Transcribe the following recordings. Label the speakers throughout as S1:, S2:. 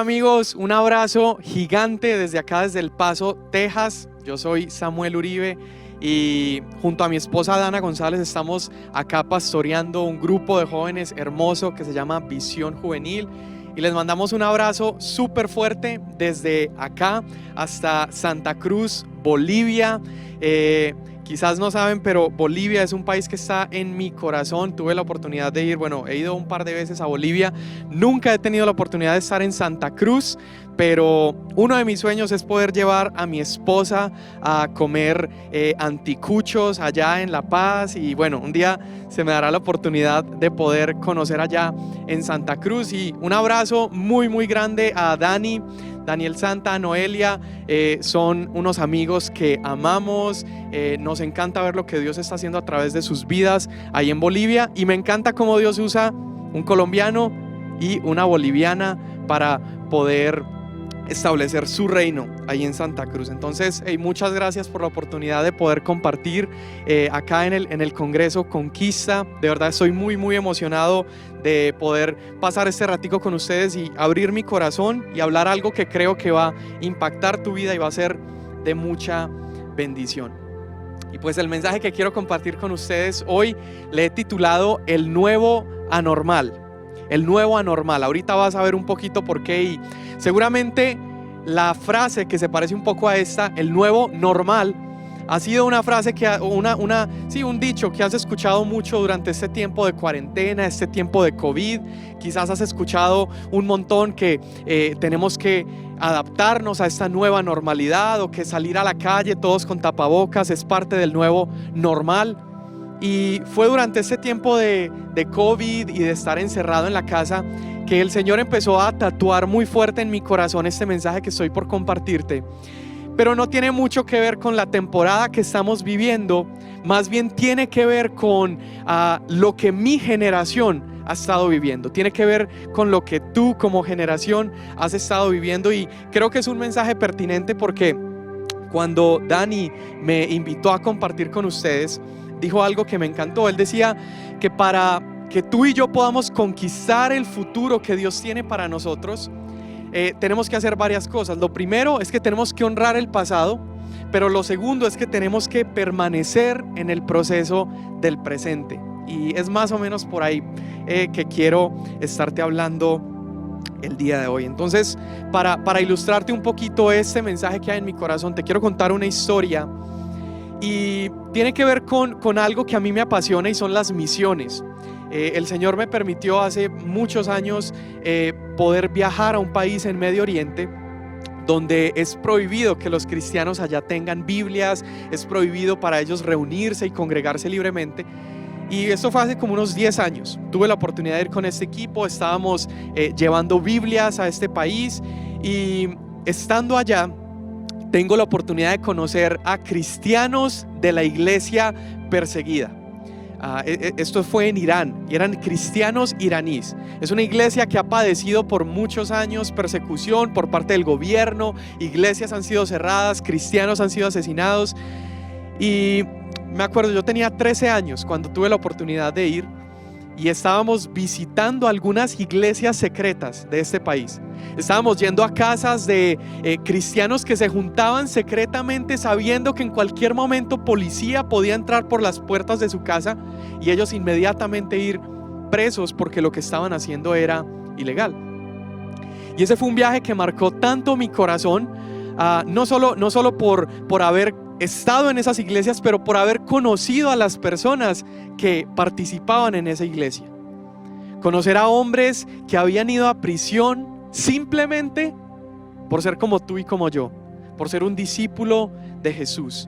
S1: amigos, un abrazo gigante desde acá, desde El Paso, Texas. Yo soy Samuel Uribe y junto a mi esposa Dana González estamos acá pastoreando un grupo de jóvenes hermoso que se llama Visión Juvenil. Y les mandamos un abrazo súper fuerte desde acá hasta Santa Cruz, Bolivia. Quizás no saben, pero Bolivia es un país que está en mi corazón. Tuve la oportunidad de ir, he ido un par de veces a Bolivia. Nunca he tenido la oportunidad de estar en Santa Cruz, pero uno de mis sueños es poder llevar a mi esposa a comer anticuchos allá en La Paz. Y bueno, un día se me dará la oportunidad de poder conocer allá en Santa Cruz. Y un abrazo muy, muy grande a Daniel Santa, Noelia. Son unos amigos que amamos. Nos encanta ver lo que Dios está haciendo a través de sus vidas ahí en Bolivia, y me encanta cómo Dios usa un colombiano y una boliviana para poder establecer su reino ahí en Santa Cruz. Entonces, muchas gracias por la oportunidad de poder compartir acá en el Congreso Conquista. De verdad estoy muy, muy emocionado de poder pasar este ratico con ustedes y abrir mi corazón y hablar algo que creo que va a impactar tu vida y va a ser de mucha bendición. Y pues el mensaje que quiero compartir con ustedes hoy le he titulado El Nuevo Anormal. El nuevo anormal. Ahorita vas a ver un poquito por qué, y seguramente la frase que se parece un poco a esta, el nuevo normal, ha sido una frase un dicho que has escuchado mucho durante este tiempo de cuarentena, este tiempo de COVID. Quizás has escuchado un montón que tenemos que adaptarnos a esta nueva normalidad, o que salir a la calle todos con tapabocas es parte del nuevo normal. Y fue durante este tiempo de COVID y de estar encerrado en la casa que el Señor empezó a tatuar muy fuerte en mi corazón este mensaje que estoy por compartirte. Pero no tiene mucho que ver con la temporada que estamos viviendo, más bien tiene que ver con lo que mi generación ha estado viviendo. Tiene que ver con lo que tú como generación has estado viviendo, y creo que es un mensaje pertinente porque cuando Dani me invitó a compartir con ustedes, dijo algo que me encantó. Él decía que para que tú y yo podamos conquistar el futuro que Dios tiene para nosotros, tenemos que hacer varias cosas. Lo primero es que tenemos que honrar el pasado, pero lo segundo es que tenemos que permanecer en el proceso del presente. Y es más o menos por ahí que quiero estarte hablando el día de hoy. Entonces, para ilustrarte un poquito este mensaje que hay en mi corazón, te quiero contar una historia. Y tiene que ver con algo que a mí me apasiona, y son las misiones. El Señor me permitió hace muchos años poder viajar a un país en Medio Oriente donde es prohibido que los cristianos allá tengan Biblias, es prohibido para ellos reunirse y congregarse libremente. Y esto fue hace como unos 10 años. Tuve la oportunidad de ir con este equipo, estábamos llevando Biblias a este país, y estando allá tengo la oportunidad de conocer a cristianos de la iglesia perseguida. Esto fue en Irán, y eran cristianos iraníes. Es una iglesia que ha padecido por muchos años persecución por parte del gobierno. Iglesias han sido cerradas, cristianos han sido asesinados. Y me acuerdo, yo tenía 13 años cuando tuve la oportunidad de ir, y estábamos visitando algunas iglesias secretas de este país. Estábamos yendo a casas de cristianos que se juntaban secretamente, sabiendo que en cualquier momento policía podía entrar por las puertas de su casa y ellos inmediatamente ir presos porque lo que estaban haciendo era ilegal. Y ese fue un viaje que marcó tanto mi corazón, no solo por haber estado en esas iglesias, pero por haber conocido a las personas que participaban en esa iglesia. Conocer a hombres que habían ido a prisión simplemente por ser como tú y como yo, por ser un discípulo de Jesús.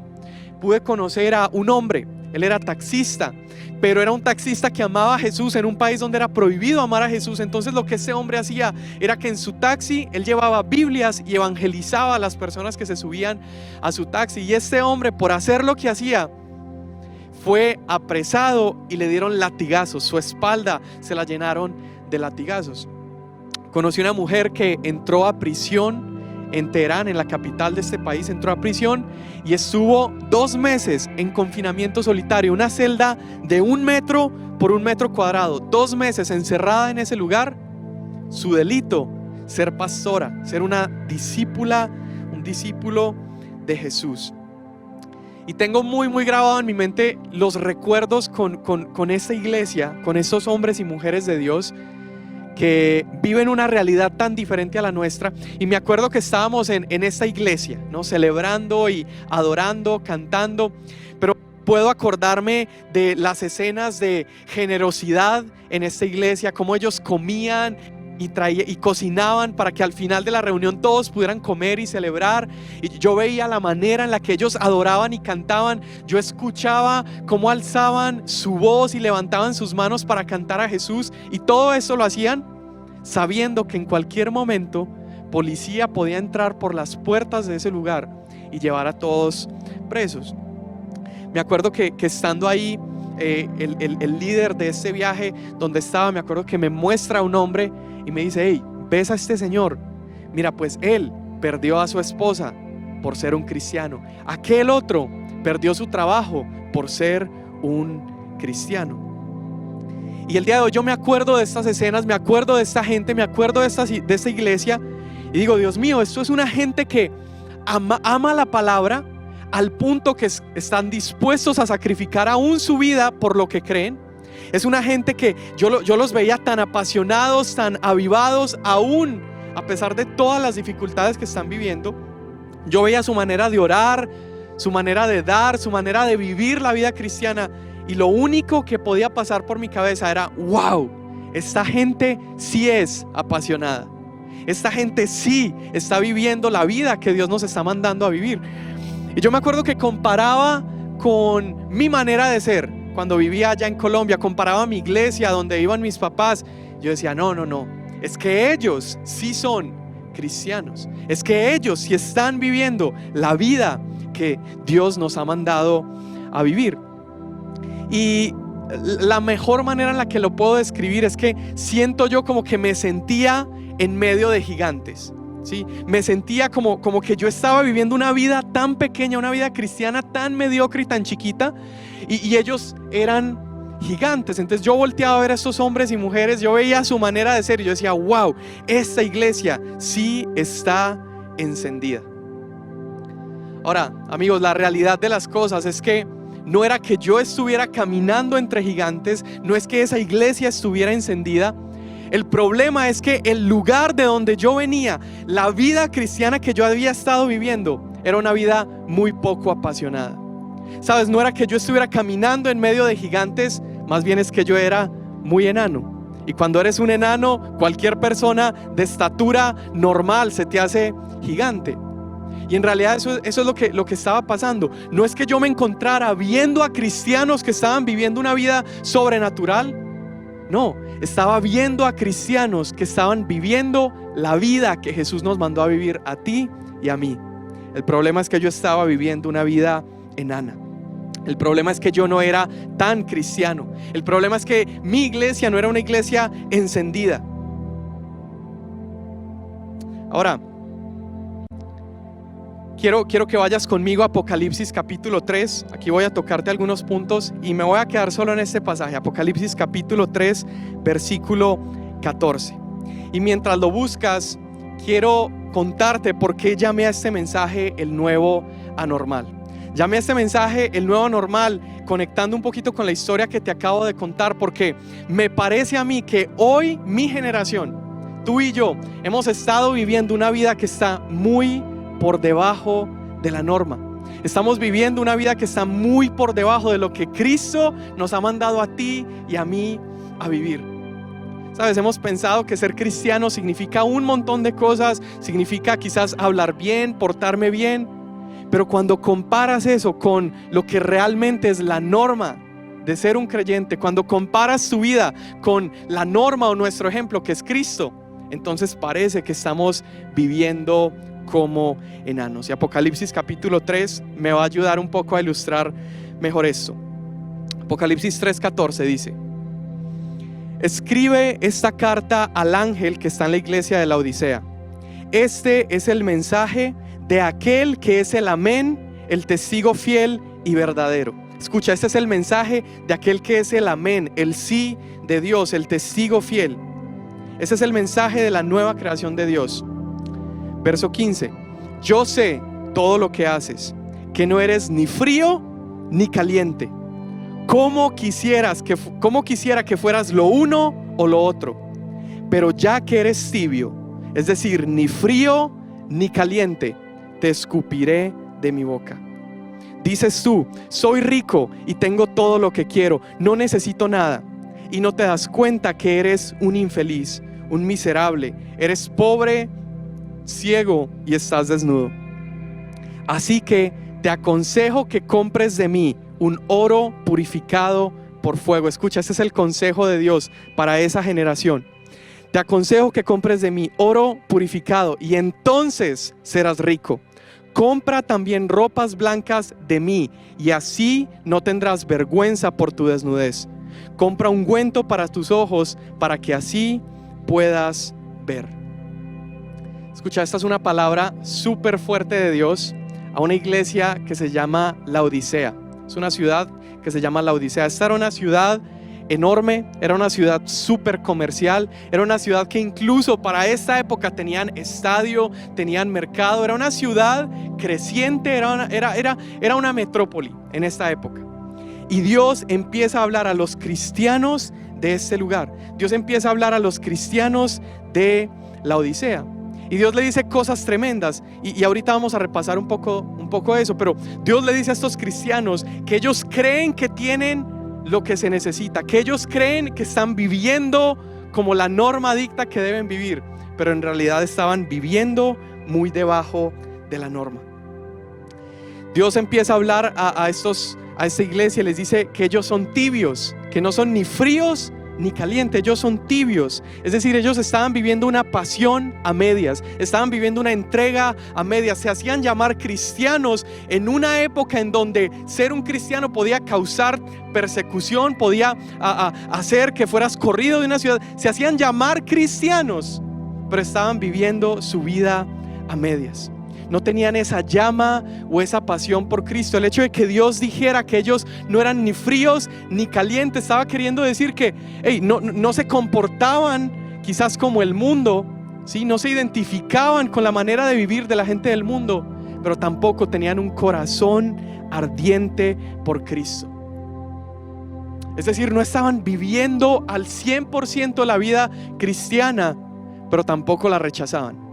S1: Pude conocer a un hombre, él era taxista, pero era un taxista que amaba a Jesús en un país donde era prohibido amar a Jesús. Entonces lo que ese hombre hacía era que en su taxi él llevaba Biblias y evangelizaba a las personas que se subían a su taxi. Y este hombre, por hacer lo que hacía, fue apresado y le dieron latigazos. Su espalda se la llenaron de latigazos. Conocí una mujer que entró a prisión en Teherán, en la capital de este país. Entró a prisión y estuvo 2 meses en confinamiento solitario, una celda de 1 metro por 1 metro cuadrado, 2 meses encerrada en ese lugar. Su delito ser pastora, ser una discípula, un discípulo de Jesús. Y tengo muy grabado en mi mente los recuerdos con esta iglesia, con estos hombres y mujeres de Dios que viven una realidad tan diferente a la nuestra. Y me acuerdo que estábamos en esta iglesia, ¿no? Celebrando y adorando, cantando, pero puedo acordarme de las escenas de generosidad en esta iglesia, cómo ellos comían y cocinaban para que al final de la reunión todos pudieran comer y celebrar. Y yo veía la manera en la que ellos adoraban y cantaban. Yo escuchaba cómo alzaban su voz y levantaban sus manos para cantar a Jesús, y todo eso lo hacían sabiendo que en cualquier momento policía podía entrar por las puertas de ese lugar y llevar a todos presos. Me acuerdo que estando ahí, el líder de este viaje donde estaba, me acuerdo que me muestra a un hombre y me dice: hey, ¿ves a este señor? Mira, pues él perdió a su esposa por ser un cristiano. Aquel otro perdió su trabajo por ser un cristiano. Y el día de hoy yo me acuerdo de estas escenas, me acuerdo de esta gente, me acuerdo de esta iglesia, y digo: Dios mío, esto es una gente que ama la palabra al punto que están dispuestos a sacrificar aún su vida por lo que creen. Es una gente que yo los veía tan apasionados, tan avivados, aún a pesar de todas las dificultades que están viviendo. Yo veía su manera de orar, su manera de dar, su manera de vivir la vida cristiana, y lo único que podía pasar por mi cabeza era: wow, esta gente sí es apasionada, esta gente sí está viviendo la vida que Dios nos está mandando a vivir. Y yo me acuerdo que comparaba con mi manera de ser cuando vivía allá en Colombia, comparaba mi iglesia donde iban mis papás. Yo decía: no, es que ellos sí son cristianos, es que ellos sí están viviendo la vida que Dios nos ha mandado a vivir. Y la mejor manera en la que lo puedo describir es que siento yo como que me sentía en medio de gigantes, ¿sí? Me sentía como que yo estaba viviendo una vida tan pequeña, una vida cristiana tan mediocre y tan chiquita, y ellos eran gigantes. Entonces yo volteaba a ver a estos hombres y mujeres, yo veía su manera de ser y yo decía: wow, esta iglesia sí está encendida. Ahora, amigos, la realidad de las cosas es que no era que yo estuviera caminando entre gigantes, no es que esa iglesia estuviera encendida. El problema es que el lugar de donde yo venía, la vida cristiana que yo había estado viviendo, era una vida muy poco apasionada. Sabes, no era que yo estuviera caminando en medio de gigantes, más bien es que yo era muy enano. Y cuando eres un enano, cualquier persona de estatura normal se te hace gigante. Y en realidad eso es lo que estaba pasando. No es que yo me encontrara viendo a cristianos que estaban viviendo una vida sobrenatural. No, estaba viendo a cristianos que estaban viviendo la vida que Jesús nos mandó a vivir a ti y a mí. El problema es que yo estaba viviendo una vida enana. El problema es que yo no era tan cristiano. El problema es que mi iglesia no era una iglesia encendida. Ahora, quiero que vayas conmigo a Apocalipsis capítulo 3. Aquí voy a tocarte algunos puntos y me voy a quedar solo en este pasaje. Apocalipsis capítulo 3, versículo 14. Y mientras lo buscas, quiero contarte por qué llamé a este mensaje el nuevo anormal. Llamé a este mensaje el nuevo normal, conectando un poquito con la historia que te acabo de contar, porque me parece a mí que hoy mi generación, tú y yo, hemos estado viviendo una vida que está muy por debajo de la norma. Estamos viviendo una vida que está muy por debajo de lo que Cristo nos ha mandado a ti y a mí a vivir. Sabes, hemos pensado que ser cristiano significa un montón de cosas, significa quizás hablar bien, portarme bien, pero cuando comparas eso con lo que realmente es la norma de ser un creyente, cuando comparas tu vida con la norma o nuestro ejemplo que es Cristo, entonces parece que estamos viviendo como enanos. Y Apocalipsis capítulo 3 me va a ayudar un poco a ilustrar mejor esto. Apocalipsis 3:14 dice: escribe esta carta al ángel que está en la iglesia de la Odisea. Este es el mensaje de aquel que es el amén, el testigo fiel y verdadero. Escucha, este es el mensaje de aquel que es el amén, el sí de Dios, el testigo fiel. Ese es el mensaje de la nueva creación de Dios. Verso 15. Yo sé todo lo que haces, que no eres ni frío ni caliente. ¿Cómo quisiera que fueras lo uno o lo otro? Pero ya que eres tibio, es decir, ni frío ni caliente, te escupiré de mi boca. Dices tú, soy rico y tengo todo lo que quiero, no necesito nada. Y no te das cuenta que eres un infeliz, un miserable, eres pobre, ciego y estás desnudo. Así que te aconsejo que compres de mí un oro purificado por fuego. Escucha, este es el consejo de Dios para esa generación. Te aconsejo que compres de mí oro purificado y entonces serás rico. Compra también ropas blancas de mí y así no tendrás vergüenza por tu desnudez. Compra ungüento para tus ojos para que así puedas ver. Escucha, esta es una palabra súper fuerte de Dios a una iglesia que se llama Laodicea. Es una ciudad que se llama Laodicea. Esta era una ciudad enorme, era una ciudad súper comercial, era una ciudad que incluso para esta época tenían estadio, tenían mercado, era una ciudad creciente, era una metrópoli en esta época. Y Dios empieza a hablar a los cristianos de este lugar. Dios empieza a hablar a los cristianos de Laodicea. Y Dios le dice cosas tremendas. Y ahorita vamos a repasar un poco de eso. Pero Dios le dice a estos cristianos que ellos creen que tienen lo que se necesita, que ellos creen que están viviendo como la norma dicta que deben vivir, pero en realidad estaban viviendo muy debajo de la norma. Dios empieza a hablar a esta iglesia y les dice que ellos son tibios, que no son ni fríos ni calientes, ellos son tibios. Es decir, ellos estaban viviendo una pasión a medias, estaban viviendo una entrega a medias. Se hacían llamar cristianos en una época en donde ser un cristiano podía causar persecución, podía hacer que fueras corrido de una ciudad. Se hacían llamar cristianos, pero estaban viviendo su vida a medias. No tenían esa llama o esa pasión por Cristo. El hecho de que Dios dijera que ellos no eran ni fríos ni calientes estaba queriendo decir que no se comportaban quizás como el mundo, ¿sí? No se identificaban con la manera de vivir de la gente del mundo, pero tampoco tenían un corazón ardiente por Cristo. Es decir, no estaban viviendo al 100% la vida cristiana, pero tampoco la rechazaban.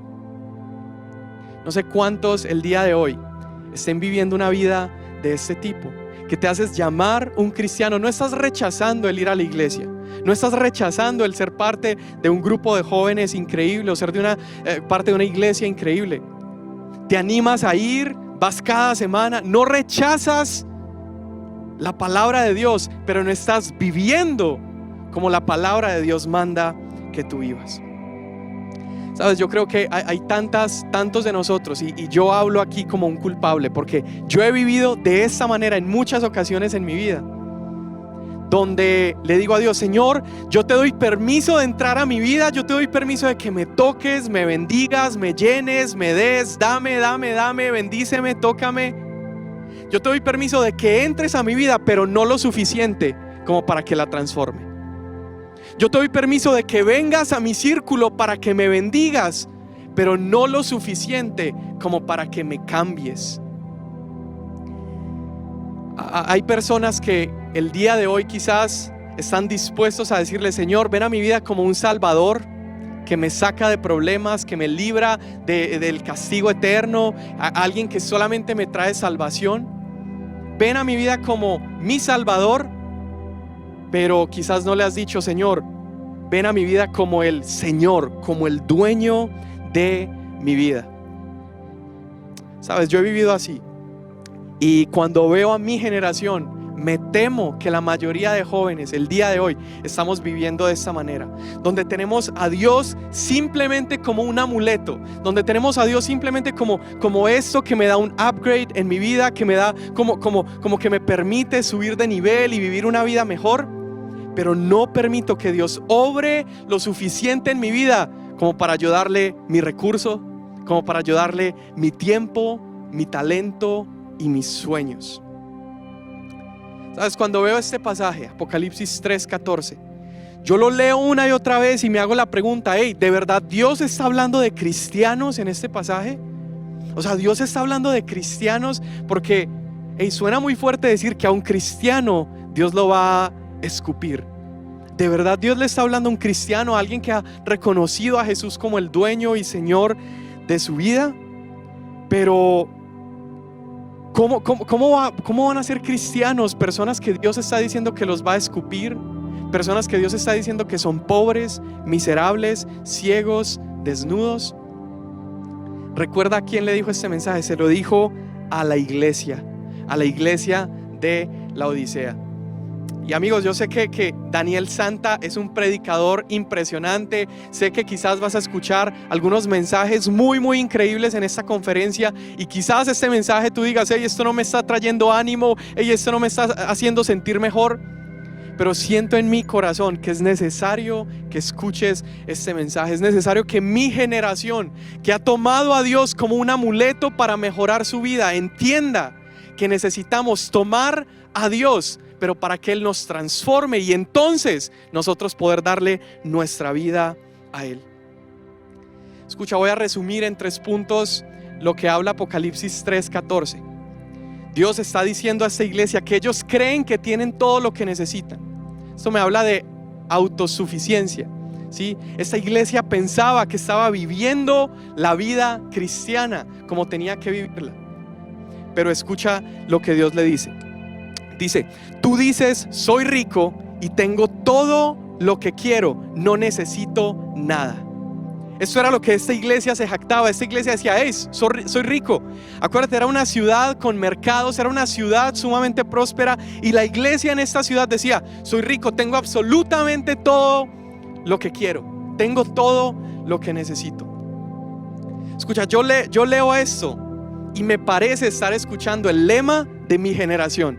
S1: No sé cuántos el día de hoy estén viviendo una vida de este tipo, que te haces llamar un cristiano. No estás rechazando el ir a la iglesia, no estás rechazando el ser parte de un grupo de jóvenes increíble o ser parte de una iglesia increíble. Te animas a ir, vas cada semana, no rechazas la palabra de Dios, pero no estás viviendo como la palabra de Dios manda que tú vivas. Sabes, yo creo que hay tantos de nosotros y yo hablo aquí como un culpable, porque yo he vivido de esta manera en muchas ocasiones en mi vida, donde le digo a Dios: Señor, yo te doy permiso de entrar a mi vida, yo te doy permiso de que me toques, me bendigas, me llenes, me des, dame, bendíceme, tócame. Yo te doy permiso de que entres a mi vida, pero no lo suficiente como para que la transforme. Yo te doy permiso de que vengas a mi círculo para que me bendigas, pero no lo suficiente como para que me cambies. Hay personas que el día de hoy quizás están dispuestos a decirle: Señor, ven a mi vida como un salvador que me saca de problemas, que me libra del castigo eterno, a alguien que solamente me trae salvación. Ven a mi vida como mi salvador, pero quizás no le has dicho: Señor, ven a mi vida como el Señor, como el dueño de mi vida. Sabes, yo he vivido así, y cuando veo a mi generación, me temo que la mayoría de jóvenes el día de hoy estamos viviendo de esta manera, donde tenemos a Dios simplemente como un amuleto, donde tenemos a Dios simplemente como esto que me da un upgrade en mi vida, que me da como que me permite subir de nivel y vivir una vida mejor, pero no permito que Dios obre lo suficiente en mi vida como para ayudarle mi recurso, como para ayudarle mi tiempo, mi talento y mis sueños. ¿Sabes? Cuando veo este pasaje, Apocalipsis 3:14, yo lo leo una y otra vez y me hago la pregunta, ¿de verdad Dios está hablando de cristianos en este pasaje? O sea, Dios está hablando de cristianos porque suena muy fuerte decir que a un cristiano Dios lo va a escupir. ¿De verdad Dios le está hablando a un cristiano, a alguien que ha reconocido a Jesús como el dueño y Señor de su vida? Pero ¿cómo van a ser cristianos personas que Dios está diciendo que los va a escupir? Personas que Dios está diciendo que son pobres, miserables, ciegos, desnudos. Recuerda a quién le dijo este mensaje. Se lo dijo a la iglesia de la Odisea. Y amigos, yo sé que Daniel Santa es un predicador impresionante. Sé que quizás vas a escuchar algunos mensajes muy increíbles en esta conferencia, y quizás este mensaje tú digas, esto no me está trayendo ánimo, esto no me está haciendo sentir mejor. Pero siento en mi corazón que es necesario que escuches este mensaje. Es necesario que mi generación, que ha tomado a Dios como un amuleto para mejorar su vida, entienda que necesitamos tomar a Dios, pero para que Él nos transforme y entonces nosotros poder darle nuestra vida a Él. Escucha, voy a resumir en 3 puntos lo que habla Apocalipsis 3:14. Dios está diciendo a esta iglesia que ellos creen que tienen todo lo que necesitan. Esto me habla de autosuficiencia, ¿sí? Esta iglesia pensaba que estaba viviendo la vida cristiana como tenía que vivirla. Pero escucha lo que Dios le dice. Dice, tú dices, soy rico y tengo todo lo que quiero, no necesito nada. Esto era lo que esta iglesia se jactaba. Esta iglesia decía, soy rico. Acuérdate, era una ciudad con mercados, era una ciudad sumamente próspera, y la iglesia en esta ciudad decía, soy rico, tengo absolutamente todo lo que quiero, tengo todo lo que necesito. Escucha, yo leo esto y me parece estar escuchando el lema de mi generación.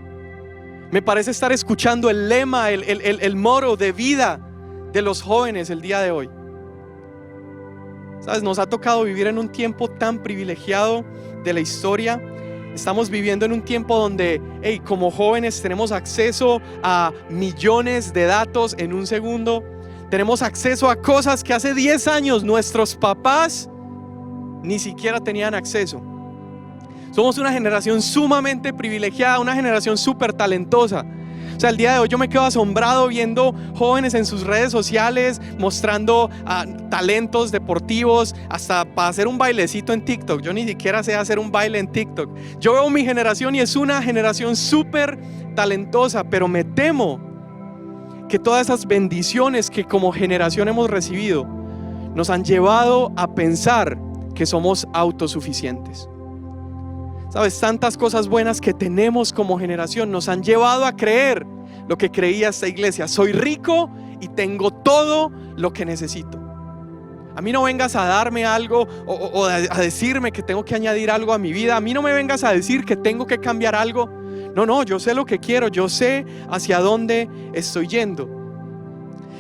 S1: Me parece estar escuchando el lema, el motto de vida de los jóvenes el día de hoy. ¿Sabes? Nos ha tocado vivir en un tiempo tan privilegiado de la historia. Estamos viviendo en un tiempo donde, como jóvenes tenemos acceso a millones de datos en un segundo. Tenemos acceso a cosas que hace 10 años nuestros papás ni siquiera tenían acceso. Somos una generación sumamente privilegiada, una generación súper talentosa. O sea, el día de hoy yo me quedo asombrado viendo jóvenes en sus redes sociales mostrando talentos deportivos, hasta para hacer un bailecito en TikTok. Yo ni siquiera sé hacer un baile en TikTok. Yo veo mi generación y es una generación súper talentosa, pero me temo que todas esas bendiciones que como generación hemos recibido nos han llevado a pensar que somos autosuficientes. ¿Sabes? Tantas cosas buenas que tenemos como generación nos han llevado a creer lo que creía esta iglesia. Soy rico y tengo todo lo que necesito. A mí no vengas a darme algo o a decirme que tengo que añadir algo a mi vida. A mí no me vengas a decir que tengo que cambiar algo. No, yo sé lo que quiero, yo sé hacia dónde estoy yendo.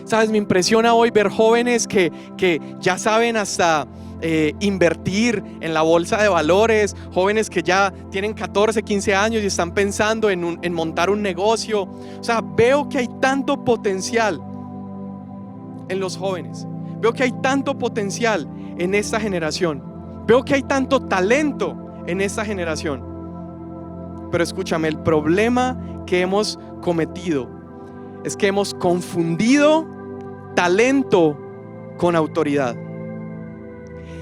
S1: ¿Sabes? Me impresiona hoy ver jóvenes que ya saben hasta invertir en la bolsa de valores, jóvenes que ya tienen 14, 15 años y están pensando en montar un negocio. O sea, veo que hay tanto potencial en los jóvenes, veo que hay tanto potencial en esta generación, veo que hay tanto talento en esta generación. Pero escúchame, el problema que hemos cometido es que hemos confundido talento con autoridad.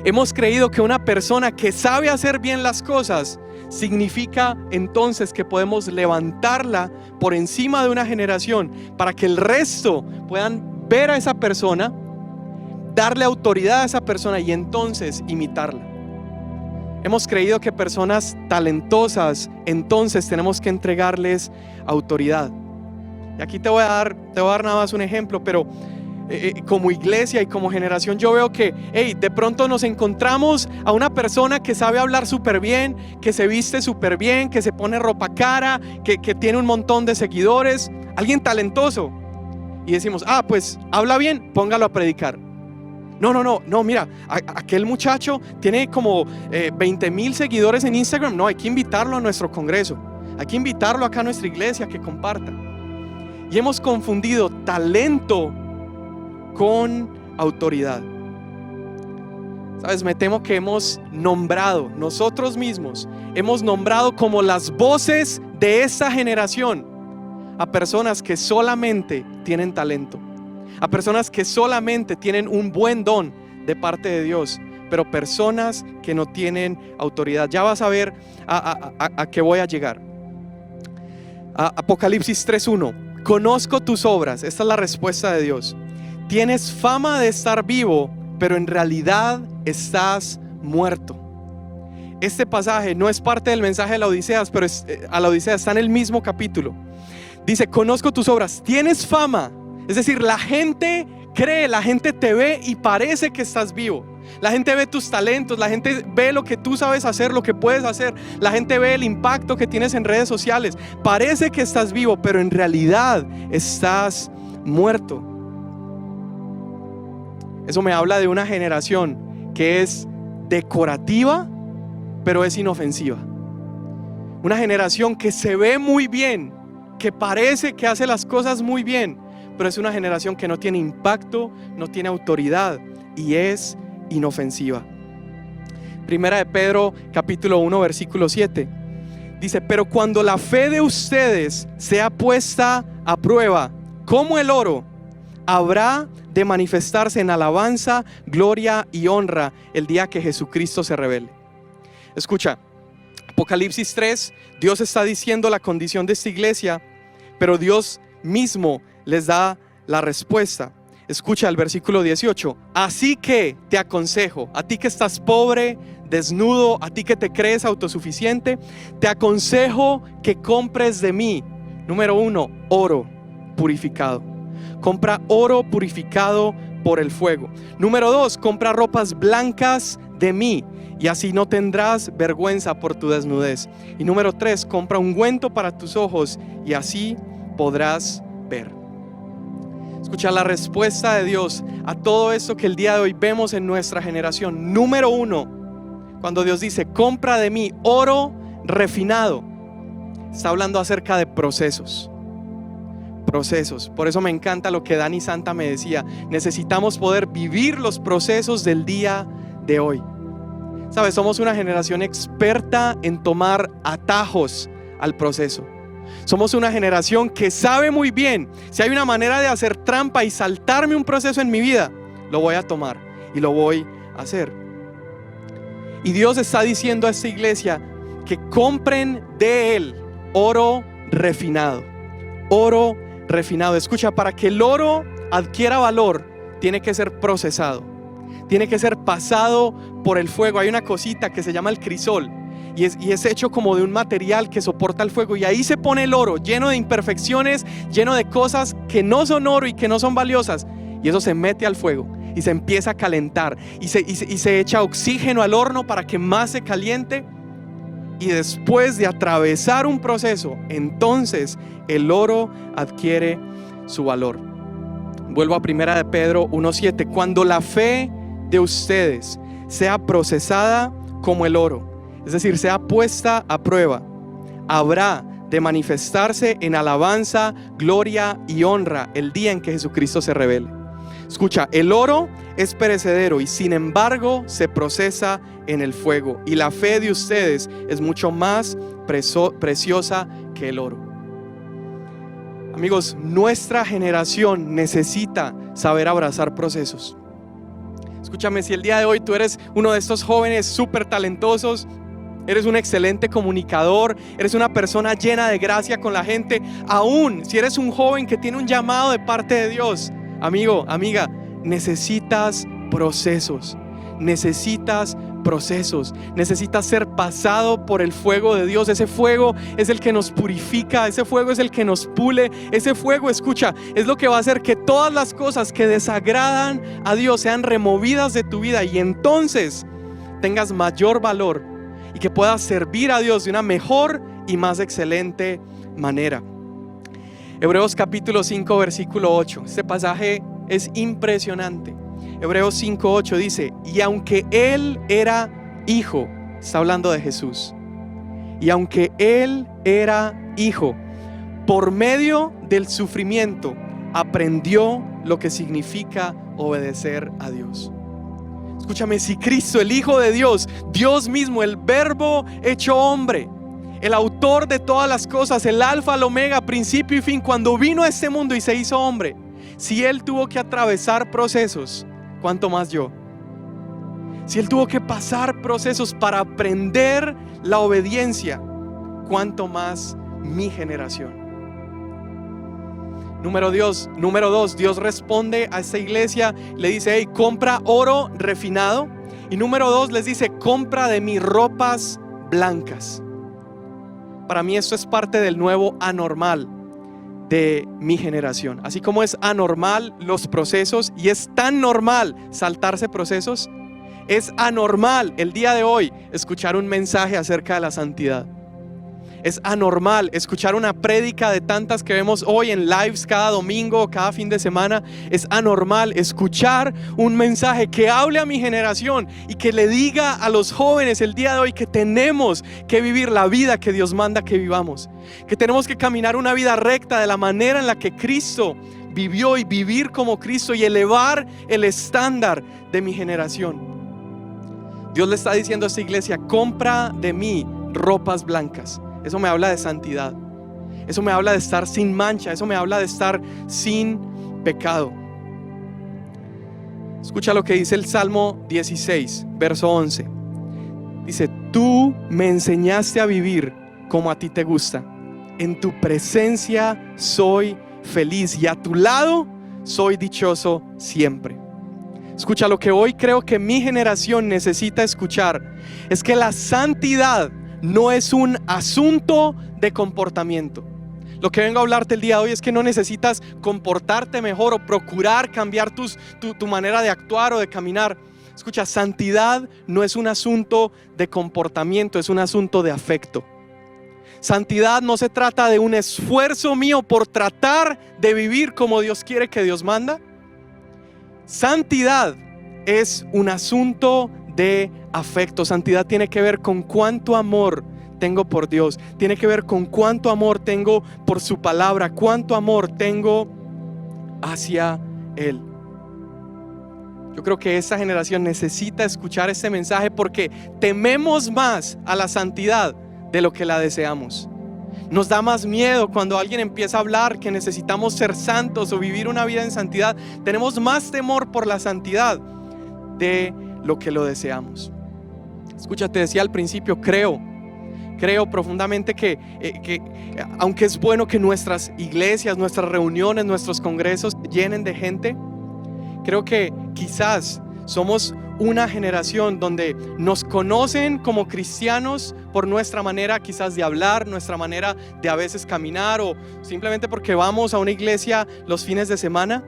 S1: Hemos creído que una persona que sabe hacer bien las cosas significa entonces que podemos levantarla por encima de una generación para que el resto puedan ver a esa persona, darle autoridad a esa persona y entonces imitarla. Hemos creído que personas talentosas entonces tenemos que entregarles autoridad. Y aquí te voy a dar nada más un ejemplo, pero como iglesia y como generación yo veo que de pronto nos encontramos a una persona que sabe hablar súper bien, que se viste súper bien, que se pone ropa cara, que tiene un montón de seguidores, alguien talentoso, y decimos, pues habla bien, póngalo a predicar. No, mira, aquel muchacho tiene como 20,000 seguidores en Instagram. No, hay que invitarlo a nuestro congreso, hay que invitarlo acá a nuestra iglesia que comparta. Y hemos confundido talento con autoridad. Sabes, me temo que nosotros mismos hemos nombrado como las voces de esta generación a personas que solamente tienen talento, a personas que solamente tienen un buen don de parte de Dios, pero personas que no tienen autoridad. Ya vas a ver a qué voy a llegar. Apocalipsis 3:1. Conozco tus obras. Esta es la respuesta de Dios. Tienes fama de estar vivo, pero en realidad estás muerto. Este pasaje no es parte del mensaje de la Odisea, pero a la Odisea está en el mismo capítulo. Dice, conozco tus obras, tienes fama. Es decir, la gente cree, la gente te ve y parece que estás vivo. La gente ve tus talentos, la gente ve lo que tú sabes hacer, lo que puedes hacer. La gente ve el impacto que tienes en redes sociales. Parece que estás vivo, pero en realidad estás muerto. Eso me habla de una generación que es decorativa, pero es inofensiva. Una generación que se ve muy bien, que parece que hace las cosas muy bien, pero es una generación que no tiene impacto, no tiene autoridad y es inofensiva. Primera de Pedro, capítulo 1, versículo 7. Dice, pero cuando la fe de ustedes sea puesta a prueba, como el oro, habrá de manifestarse en alabanza, gloria y honra el día que Jesucristo se revele. Escucha, Apocalipsis 3, Dios está diciendo la condición de esta iglesia, pero Dios mismo les da la respuesta. Escucha el versículo 18. Así que te aconsejo, a ti que estás pobre, desnudo, a ti que te crees autosuficiente, te aconsejo que compres de mí, número 1, oro purificado. Compra oro purificado por el fuego. Número 2, compra ropas blancas de mí y así no tendrás vergüenza por tu desnudez. Y número 3, compra ungüento para tus ojos y así podrás ver. Escucha la respuesta de Dios a todo esto que el día de hoy vemos en nuestra generación. Número 1, cuando Dios dice, compra de mí oro refinado, está hablando acerca de procesos. Por eso me encanta lo que Dani Santa me decía. Necesitamos poder vivir los procesos del día de hoy. Sabes, somos una generación experta en tomar atajos al proceso. Somos una generación que sabe muy bien, si hay una manera de hacer trampa y saltarme un proceso en mi vida, lo voy a tomar y lo voy a hacer. Y Dios está diciendo a esta iglesia que compren de Él oro refinado. Oro refinado. Escucha, para que el oro adquiera valor, tiene que ser procesado. Tiene que ser pasado por el fuego. Hay una cosita que se llama el crisol y es hecho como de un material que soporta el fuego, y ahí se pone el oro lleno de imperfecciones, lleno de cosas que no son oro y que no son valiosas, y eso se mete al fuego y se empieza a calentar y se echa oxígeno al horno para que más se caliente, y después de atravesar un proceso, entonces el oro adquiere su valor. Vuelvo a Primera de Pedro 1:7. Cuando la fe de ustedes sea procesada como el oro, es decir, sea puesta a prueba, habrá de manifestarse en alabanza, gloria y honra el día en que Jesucristo se revele. Escucha, el oro es perecedero y sin embargo se procesa en el fuego, y la fe de ustedes es mucho más preciosa que el oro. Amigos, nuestra generación necesita saber abrazar procesos. Escúchame, si el día de hoy tú eres uno de estos jóvenes súper talentosos, eres un excelente comunicador, eres una persona llena de gracia con la gente, aún si eres un joven que tiene un llamado de parte de Dios, amigo, amiga, necesitas procesos. Necesitas ser pasado por el fuego de Dios. Ese fuego es el que nos purifica, ese fuego es el que nos pule, ese fuego, escucha, es lo que va a hacer que todas las cosas que desagradan a Dios sean removidas de tu vida, y entonces tengas mayor valor y que puedas servir a Dios de una mejor y más excelente manera. Hebreos capítulo 5 versículo 8. Este pasaje es impresionante. Hebreos 5:8 dice, y aunque Él era hijo, está hablando de Jesús, y aunque Él era hijo, por medio del sufrimiento aprendió lo que significa obedecer a Dios. Escúchame, si Cristo, el Hijo de Dios, Dios mismo, el Verbo hecho hombre, el autor de todas las cosas, el alfa, el omega, principio y fin, cuando vino a este mundo y se hizo hombre, si Él tuvo que atravesar procesos, ¿cuánto más yo? Si Él tuvo que pasar procesos para aprender la obediencia, ¿cuánto más mi generación? Número dos, Dios responde a esta iglesia, le dice: hey, compra oro refinado. Y número dos, les dice: compra de mí ropas blancas. Para mí esto es parte del nuevo anormal de mi generación. Así como es anormal los procesos y es tan normal saltarse procesos, es anormal el día de hoy escuchar un mensaje acerca de la santidad. Es anormal escuchar una prédica de tantas que vemos hoy en lives cada domingo, cada fin de semana. Es anormal escuchar un mensaje que hable a mi generación y que le diga a los jóvenes el día de hoy que tenemos que vivir la vida que Dios manda que vivamos, que tenemos que caminar una vida recta de la manera en la que Cristo vivió y vivir como Cristo y elevar el estándar de mi generación. Dios le está diciendo a esta iglesia: compra de mí ropas blancas. Eso me habla de santidad. Eso me habla de estar sin mancha. Eso me habla de estar sin pecado. Escucha lo que dice el Salmo 16, verso 11. Dice: tú me enseñaste a vivir como a ti te gusta. En tu presencia soy feliz y a tu lado soy dichoso siempre. Escucha, lo que hoy creo que mi generación necesita escuchar es que la santidad no es un asunto de comportamiento. Lo que vengo a hablarte el día de hoy es que no necesitas comportarte mejor o procurar cambiar tu manera de actuar o de caminar. Escucha, santidad no es un asunto de comportamiento, es un asunto de afecto. Santidad no se trata de un esfuerzo mío por tratar de vivir como Dios quiere que Dios manda. Santidad es un asunto de afecto. Santidad tiene que ver con cuánto amor tengo por Dios, tiene que ver con cuánto amor tengo por su palabra, cuánto amor tengo hacia Él. Yo creo que esta generación necesita escuchar este mensaje porque tememos más a la santidad de lo que la deseamos. Nos da más miedo cuando alguien empieza a hablar que necesitamos ser santos o vivir una vida en santidad. Tenemos más temor por la santidad de lo que lo deseamos. Escucha, te decía al principio, creo profundamente que aunque es bueno que nuestras iglesias, nuestras reuniones, nuestros congresos llenen de gente, creo que quizás somos una generación donde nos conocen como cristianos por nuestra manera quizás de hablar, nuestra manera de a veces caminar o simplemente porque vamos a una iglesia los fines de semana,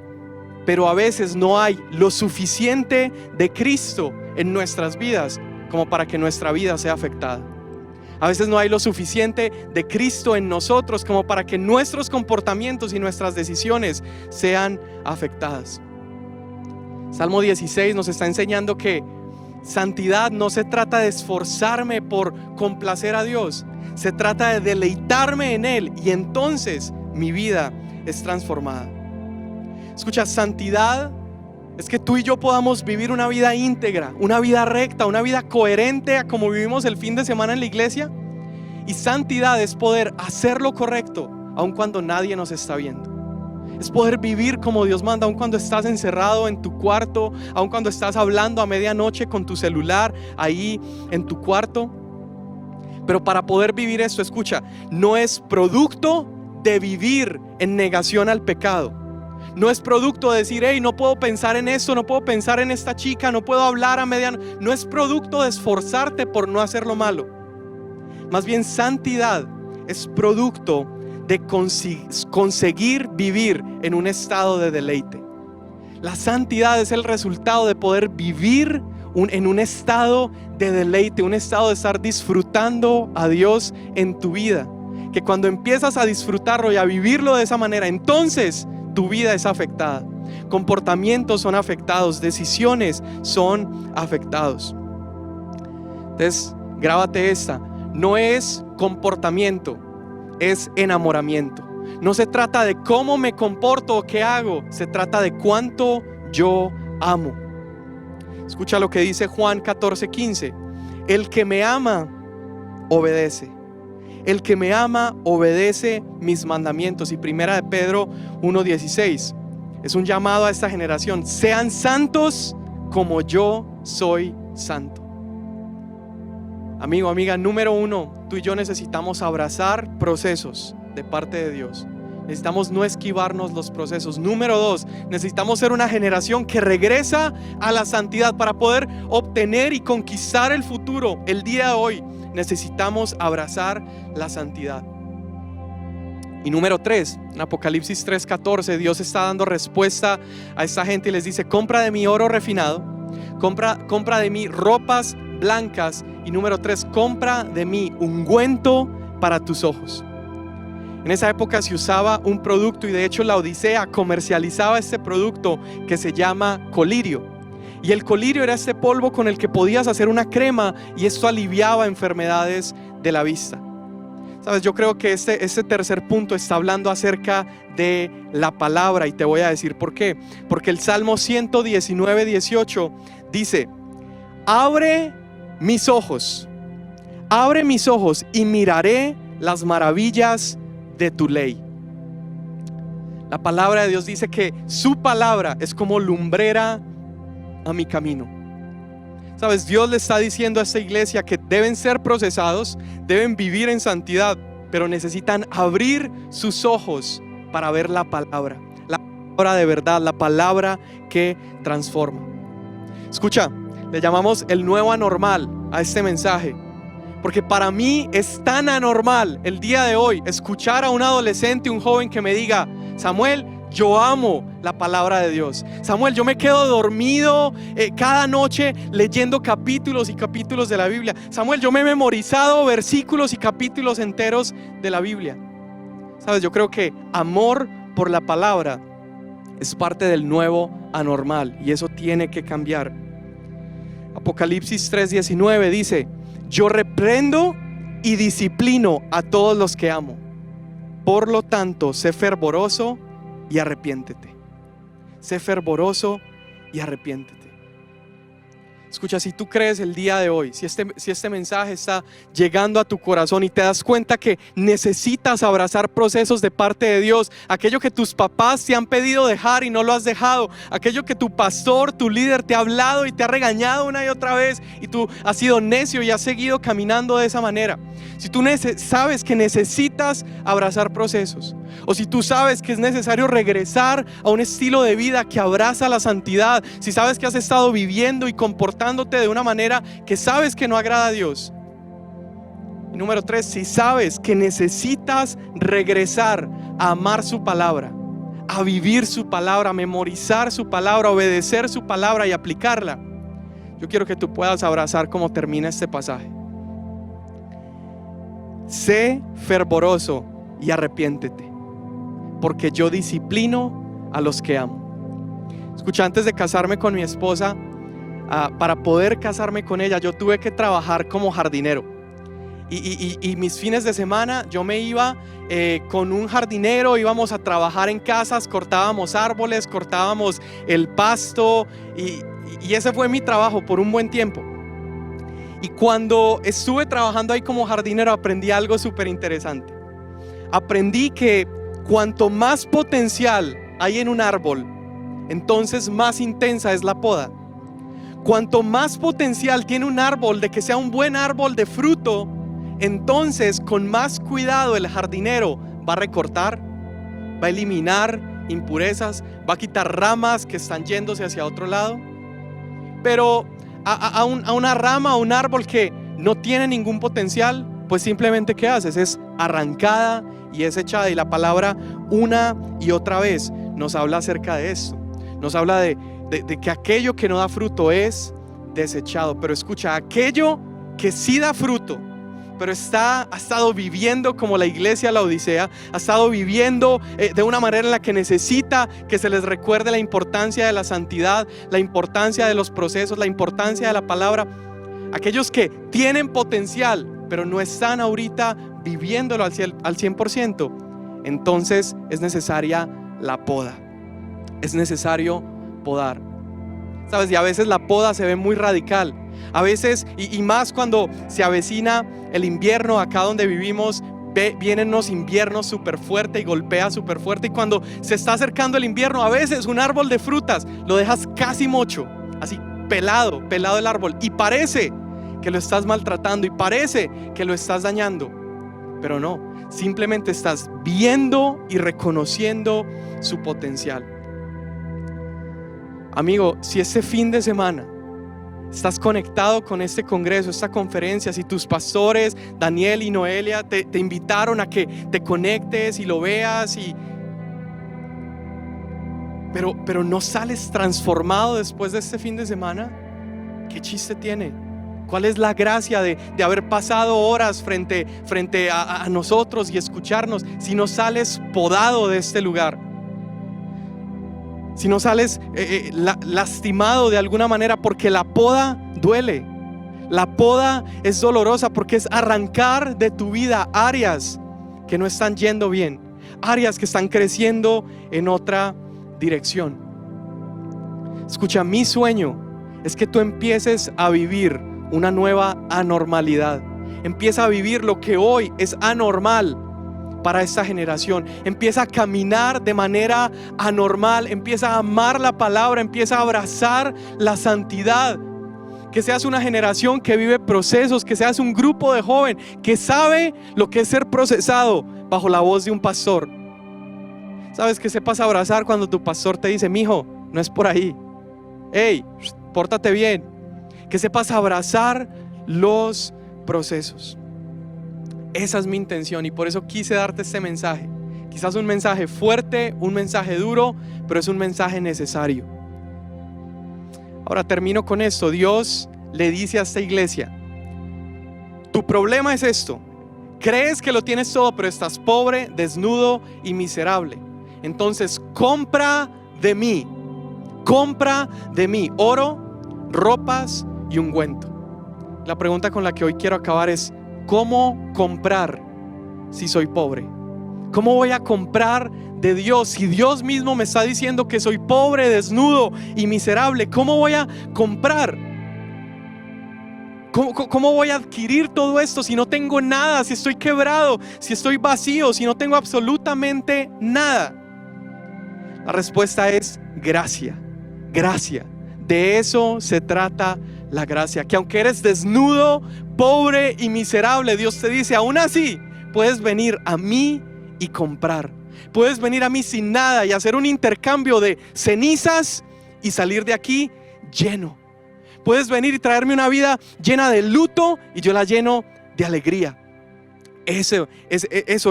S1: pero a veces no hay lo suficiente de Cristo en nuestras vidas como para que nuestra vida sea afectada. A veces no hay lo suficiente de Cristo en nosotros como para que nuestros comportamientos y nuestras decisiones sean afectadas. Salmo 16 nos está enseñando que santidad no se trata de esforzarme por complacer a Dios, se trata de deleitarme en Él y entonces mi vida es transformada. Escucha, santidad es que tú y yo podamos vivir una vida íntegra, una vida recta, una vida coherente a como vivimos el fin de semana en la iglesia. Y santidad es poder hacer lo correcto aun cuando nadie nos está viendo. Es poder vivir como Dios manda, aun cuando estás encerrado en tu cuarto, aun cuando estás hablando a medianoche con tu celular ahí en tu cuarto. Pero para poder vivir esto, escucha, no es producto de vivir en negación al pecado. No es producto de decir: hey, no puedo pensar en esto, no puedo pensar en esta chica, no puedo hablar a medianoche. No es producto de esforzarte por no hacer lo malo. Más bien, santidad es producto de conseguir vivir en un estado de deleite. La santidad es el resultado de poder vivir en un estado de deleite, un estado de estar disfrutando a Dios en tu vida. Que cuando empiezas a disfrutarlo y a vivirlo de esa manera, entonces tu vida es afectada. Comportamientos son afectados, decisiones son afectados. Entonces, grábate esta: no es comportamiento, es enamoramiento. No se trata de cómo me comporto o qué hago, se trata de cuánto yo amo. Escucha lo que dice Juan 14:15. El que me ama, obedece. El que me ama, obedece mis mandamientos. Y primera de Pedro 1:16 es un llamado a esta generación: sean santos como yo soy santo. Amigo, amiga, número uno, tú y yo necesitamos abrazar procesos de parte de Dios. Necesitamos no esquivarnos los procesos. Número dos, necesitamos ser una generación que regresa a la santidad para poder obtener y conquistar el futuro. El día de hoy necesitamos abrazar la santidad. Y número tres, en Apocalipsis 3:14, Dios está dando respuesta a esta gente y les dice: compra de mí oro refinado, compra de mí ropas blancas, y número tres, compra de mí ungüento para tus ojos. En esa época se usaba un producto, y de hecho la Odisea comercializaba este producto que se llama colirio. Y el colirio era este polvo con el que podías hacer una crema, y esto aliviaba enfermedades de la vista. Sabes, yo creo que este tercer punto está hablando acerca de la palabra, y te voy a decir por qué. Porque el Salmo 119:18 dice: abre mis ojos y miraré las maravillas de tu ley. La palabra de Dios dice que su palabra es como lumbrera a mi camino. Sabes, Dios le está diciendo a esta iglesia que deben ser procesados, deben vivir en santidad, pero necesitan abrir sus ojos para ver la palabra de verdad, la palabra que transforma. Escucha, le llamamos el nuevo anormal a este mensaje, porque para mí es tan anormal el día de hoy escuchar a un adolescente, un joven que me diga: Samuel, yo amo la palabra de Dios. Samuel, yo me quedo dormido cada noche leyendo capítulos y capítulos de la Biblia. Samuel, yo me he memorizado versículos y capítulos enteros de la Biblia. Sabes, yo creo que amor por la palabra es parte del nuevo anormal, y eso tiene que cambiar. Apocalipsis 3:19 dice: yo reprendo y disciplino a todos los que amo. Por lo tanto, sé fervoroso y arrepiéntete. Sé fervoroso y arrepiéntete. Escucha, si tú crees el día de hoy, si este mensaje está llegando a tu corazón y te das cuenta que necesitas abrazar procesos de parte de Dios, aquello que tus papás te han pedido dejar y no lo has dejado, aquello que tu pastor, tu líder te ha hablado y te ha regañado una y otra vez, y tú has sido necio y has seguido caminando de esa manera. Si tú sabes que necesitas abrazar procesos, o si tú sabes que es necesario regresar a un estilo de vida que abraza la santidad, si sabes que has estado viviendo y comportándote de una manera que sabes que no agrada a Dios. Y número tres, si sabes que necesitas regresar a amar su palabra, a vivir su palabra, a memorizar su palabra, a obedecer su palabra y aplicarla, yo quiero que tú puedas abrazar como termina este pasaje. Sé fervoroso y arrepiéntete, porque yo disciplino a los que amo. Escucha, antes de casarme con mi esposa, para poder casarme con ella, yo tuve que trabajar como jardinero. Y mis fines de semana yo me iba con un jardinero, íbamos a trabajar en casas, cortábamos árboles, cortábamos el pasto, y ese fue mi trabajo por un buen tiempo. Y cuando estuve trabajando ahí como jardinero, aprendí algo súper interesante. Aprendí que cuanto más potencial hay en un árbol, entonces más intensa es la poda. Cuanto más potencial tiene un árbol de que sea un buen árbol de fruto, entonces con más cuidado el jardinero va a recortar, va a eliminar impurezas, va a quitar ramas que están yéndose hacia otro lado. Pero a una rama, a un árbol que no tiene ningún potencial, pues simplemente ¿qué haces? Es arrancada y es echada. Y la palabra una y otra vez nos habla acerca de esto. Nos habla de que aquello que no da fruto es desechado. Pero escucha, aquello que sí da fruto, pero ha estado viviendo como la iglesia de la Odisea, ha estado viviendo de una manera en la que necesita que se les recuerde la importancia de la santidad, la importancia de los procesos, la importancia de la palabra. Aquellos que tienen potencial, pero no están ahorita viviéndolo al 100%, entonces es necesaria la poda. Es necesario podar. ¿Sabes? Y a veces la poda se ve muy radical. A veces, y más cuando se avecina el invierno acá donde vivimos, vienen unos inviernos súper fuerte y golpea súper fuerte. Y cuando se está acercando el invierno, a veces un árbol de frutas lo dejas casi mocho, así pelado el árbol. Y parece que lo estás maltratando y parece que lo estás dañando. Pero no, simplemente estás viendo y reconociendo su potencial. Amigo, si este fin de semana estás conectado con este congreso, esta conferencia, si tus pastores Daniel y Noelia te invitaron a que te conectes y lo veas, pero no sales transformado después de este fin de semana, ¿qué chiste tiene? ¿Cuál es la gracia de haber pasado horas frente a nosotros y escucharnos si no sales podado de este lugar? Si no sales lastimado de alguna manera, porque la poda duele. La poda es dolorosa porque es arrancar de tu vida áreas que no están yendo bien, áreas que están creciendo en otra dirección. Escucha, mi sueño es que tú empieces a vivir una nueva anormalidad. Empieza a vivir lo que hoy es anormal para esta generación. Empieza a caminar de manera anormal, empieza a amar la palabra, empieza a abrazar la santidad. Que seas una generación que vive procesos, que seas un grupo de joven que sabe lo que es ser procesado bajo la voz de un pastor. Sabes, que sepas abrazar cuando tu pastor te dice: mijo, no es por ahí, hey, pórtate bien. Que sepas abrazar los procesos. Esa es mi intención y por eso quise darte este mensaje. Quizás un mensaje fuerte, un mensaje duro, pero es un mensaje necesario. Ahora termino con esto. Dios le dice a esta iglesia: tu problema es esto. Crees que lo tienes todo, pero estás pobre, desnudo y miserable. Entonces compra de mí oro, ropas y ungüento. La pregunta con la que hoy quiero acabar es: ¿cómo comprar si soy pobre? ¿Cómo voy a comprar de Dios si Dios mismo me está diciendo que soy pobre, desnudo y miserable? ¿Cómo voy a comprar? ¿Cómo voy a adquirir todo esto si no tengo nada? Si estoy quebrado, si estoy vacío, si no tengo absolutamente nada. La respuesta es gracia. Gracia. De eso se trata la gracia, que aunque eres desnudo, pobre y miserable, Dios te dice: aún así puedes venir a mí y comprar. Puedes venir a mí sin nada y hacer un intercambio de cenizas y salir de aquí lleno. Puedes venir y traerme una vida llena de luto y yo la lleno de alegría. Eso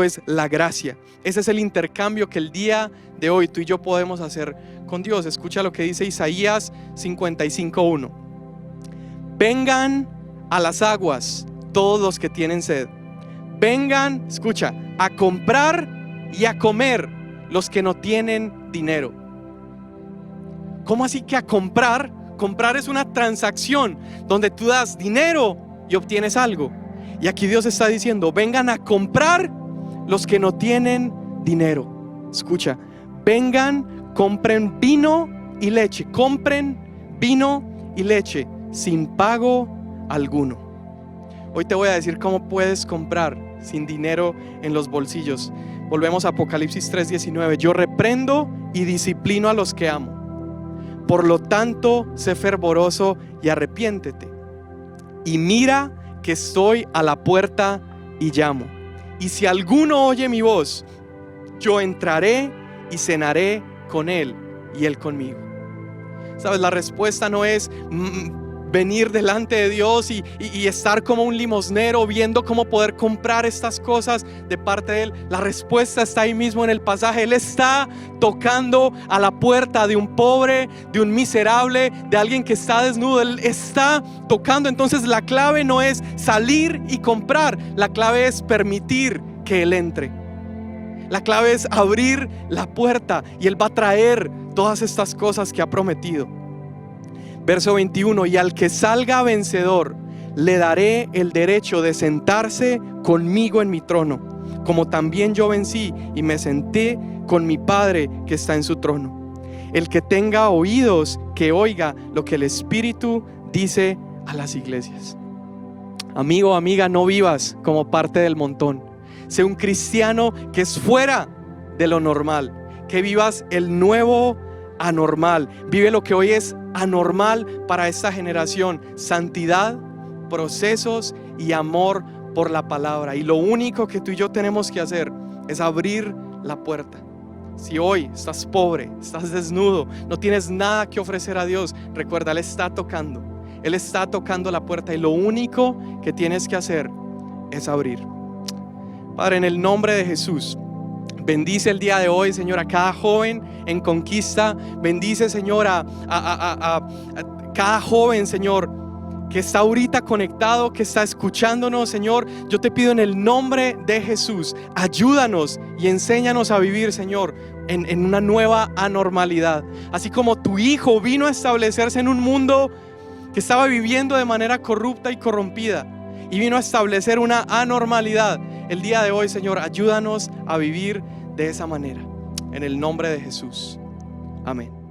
S1: es la gracia. Ese es el intercambio que el día de hoy tú y yo podemos hacer con Dios. Escucha lo que dice Isaías 55:1. Vengan a las aguas todos los que tienen sed. Vengan, escucha, a comprar y a comer los que no tienen dinero. ¿Cómo así que a comprar? Comprar es una transacción donde tú das dinero y obtienes algo. Y aquí Dios está diciendo: vengan a comprar los que no tienen dinero. Escucha, vengan, compren vino y leche. Compren vino y leche sin pago alguno. Hoy te voy a decir cómo puedes comprar sin dinero en los bolsillos. Volvemos a Apocalipsis 3:19. Yo reprendo y disciplino a los que amo. Por lo tanto, sé fervoroso y arrepiéntete. Y mira que estoy a la puerta y llamo. Y si alguno oye mi voz, yo entraré y cenaré con él y él conmigo. ¿Sabes? La respuesta no es venir delante de Dios y estar como un limosnero viendo cómo poder comprar estas cosas de parte de Él. La respuesta está ahí mismo en el pasaje. Él está tocando a la puerta de un pobre, de un miserable, de alguien que está desnudo. Él está tocando. Entonces la clave no es salir y comprar. La clave es permitir que Él entre. La clave es abrir la puerta y Él va a traer todas estas cosas que ha prometido. Verso 21, y al que salga vencedor le daré el derecho de sentarse conmigo en mi trono, como también yo vencí y me senté con mi Padre que está en su trono. El que tenga oídos, que oiga lo que el Espíritu dice a las iglesias. Amigo, amiga, no vivas como parte del montón. Sé un cristiano que es fuera de lo normal, que vivas el nuevo anormal. Vive lo que hoy es anormal para esta generación: santidad, procesos y amor por la palabra. Y lo único que tú y yo tenemos que hacer es abrir la puerta. Si hoy estás pobre, estás desnudo, no tienes nada que ofrecer a Dios, recuerda, Él está tocando. Él está tocando la puerta y lo único que tienes que hacer es abrir. Padre, en el nombre de Jesús, bendice el día de hoy, Señor, a cada joven en Conquista. Bendice, Señor, a cada joven, Señor, que está ahorita conectado, que está escuchándonos, Señor. Yo te pido en el nombre de Jesús, ayúdanos y enséñanos a vivir, Señor, en una nueva anormalidad. Así como tu Hijo vino a establecerse en un mundo que estaba viviendo de manera corrupta y corrompida y vino a establecer una anormalidad. El día de hoy, Señor, ayúdanos a vivir de esa manera. En el nombre de Jesús. Amén.